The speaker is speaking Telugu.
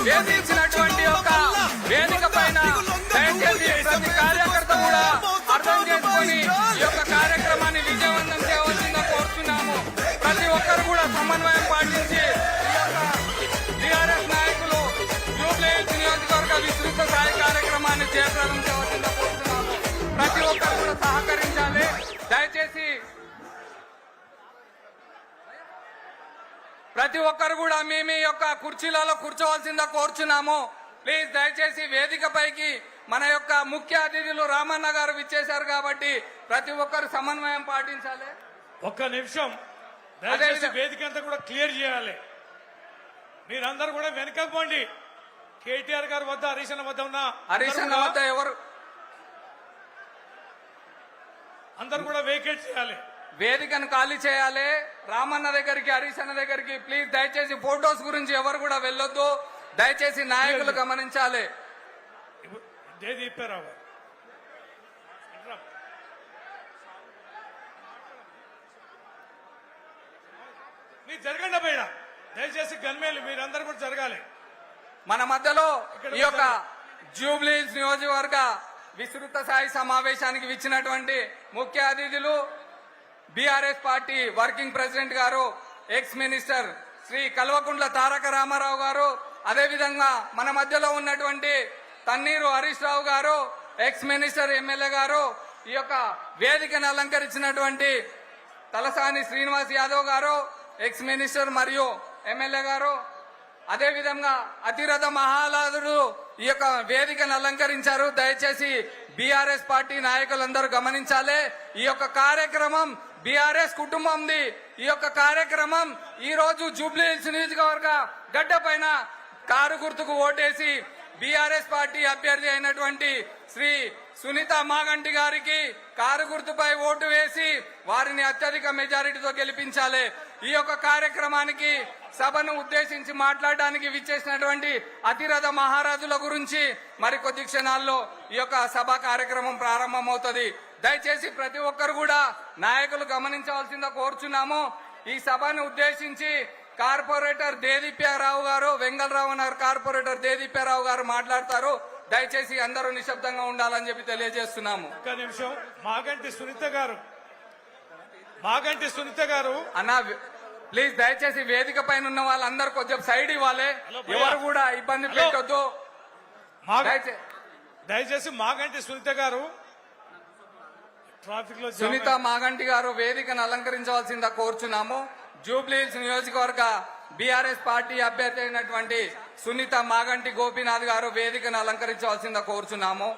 వేధించినటువంటి ఒక వేదిక పైన దయచేసి ప్రతి కార్యకర్త కూడా అర్థం చేసుకుని ఈ యొక్క కార్యక్రమాన్ని విజయవంతం చేయవలసిందిగా కోరుతున్నాము. ప్రతి ఒక్కరు కూడా సమన్వయం పాటించి ఈ యొక్క టీఆర్ఎస్ నాయకులు జూబ్లీహిల్స్ నియోజకవర్గ విస్తృత స్థాయి కార్యక్రమాన్ని చేపట్టడం చేయవలసిందిగా కోరుతున్నాము. ప్రతి ఒక్కరు కూడా సహకరించాలి. దయచేసి ప్రతి ఒక్కరు కూడా మీ యొక్క కుర్చీలలో కూర్చోవలసిందిగా కోరుచున్నాము. ప్లీజ్ దయచేసి వేదికపైకి మన యొక్క ముఖ్య అతిథులు రామన్న గారు విచ్చేశారు కాబట్టి ప్రతి ఒక్కరు సమన్వయం పాటించాలి. ఒక్క నిమిషం దయచేసి వేదిక అంతా కూడా క్లియర్ చేయాలి. మీరందరూ కూడా వెనకపోండి. కేటీఆర్ గారి వద్ద హరీశన్న వద్ద ఉన్న హరీశన్న వద్ద ఎవరు అందరూ కూడా వేకేట్ చేయాలి. వేదికను ఖాళీ చేయాలి. రామన్న దగ్గరికి హరీశన్న దగ్గరికి ప్లీజ్ దయచేసి ఫోటోస్ గురించి ఎవరు కూడా వెళ్ళొద్దు. దయచేసి నాయకులు గమనించాలి. మీరు జరగండి బయట దయచేసి గన్మేలు మీరందరూ కూడా జరగాలి. మన మధ్యలో ఈ యొక్క జూబ్లీహిల్స్ నియోజకవర్గ విస్తృత స్థాయి సమావేశానికి విచ్చినటువంటి ముఖ్య అతిథులు బీఆర్ఎస్ పార్టీ వర్కింగ్ ప్రెసిడెంట్ గారు, ఎక్స్ మినిస్టర్ శ్రీ కల్వకుంట్ల తారక రామారావు గారు, అదేవిధంగా మన మధ్యలో ఉన్నటువంటి తన్నీరు హరీష్ రావు గారు, ఎక్స్ మినిస్టర్ ఎమ్మెల్యే గారు, ఈ యొక్క వేదికను అలంకరించినటువంటి తలసాని శ్రీనివాస్ యాదవ్ గారు, ఎక్స్ మినిస్టర్ మరియు ఎమ్మెల్యే గారు, అదేవిధంగా అతిరథ మహాలాదుడు ఈ యొక్క వేదికను అలంకరించారు. దయచేసి బీఆర్ఎస్ పార్టీ నాయకులందరూ గమనించాలి. ఈ యొక్క కార్యక్రమం బీఆర్ఎస్ కుటుంబంది. ఈ యొక్క కార్యక్రమం ఈ రోజు జూబ్లీహిల్స్ నియోజకవర్గ గడ్డ పైన కారు గుర్తుకు ఓటేసి బీఆర్ఎస్ పార్టీ అభ్యర్థి అయినటువంటి శ్రీ సునీత మాగంటి గారికి కారు గుర్తుపై ఓటు వేసి వారిని అత్యధిక మెజారిటీతో గెలిపించాలి. ఈ యొక్క కార్యక్రమానికి సభను ఉద్దేశించి మాట్లాడడానికి విచ్చేసినటువంటి అతిరథ మహారాజుల గురించి మరికొద్ది క్షణాల్లో ఈ యొక్క సభ కార్యక్రమం ప్రారంభమవుతుంది. దయచేసి ప్రతి ఒక్కరు కూడా నాయకులు గమనించవలసిందిగా కోరుచున్నాము. ఈ సభను ఉద్దేశించి కార్పొరేటర్ దేదీప్యారావు గారు, వెంగళరావు నగర్ కార్పొరేటర్ దేదీప్యారావు గారు మాట్లాడతారు. దయచేసి అందరూ నిశ్శబ్దంగా ఉండాలని చెప్పి తెలియజేస్తున్నాము. ఒక్క నిమిషం. మాగంటి సునీత గారు అన్న ప్లీజ్ దయచేసి వేదిక పైన ఉన్న వాళ్ళందరూ కొంచెం సైడ్ ఇవ్వాలి. ఎవరు కూడా ఇబ్బంది పెట్టొద్దు. దయచేసి మాగంటి సునీత గారు ట్రాఫిక్ లో సునీత మాగంటి గారు వేదికను అలంకరించవలసిందిగా కోరుచున్నాము. జూబ్లీహిల్స్ నియోజకవర్గ బీఆర్ఎస్ పార్టీ అభ్యర్థి అయినటువంటి సునీత మాగంటి గోపీనాథ్ గారు వేదికను అలంకరించవలసిందిగా కోరుచున్నాము.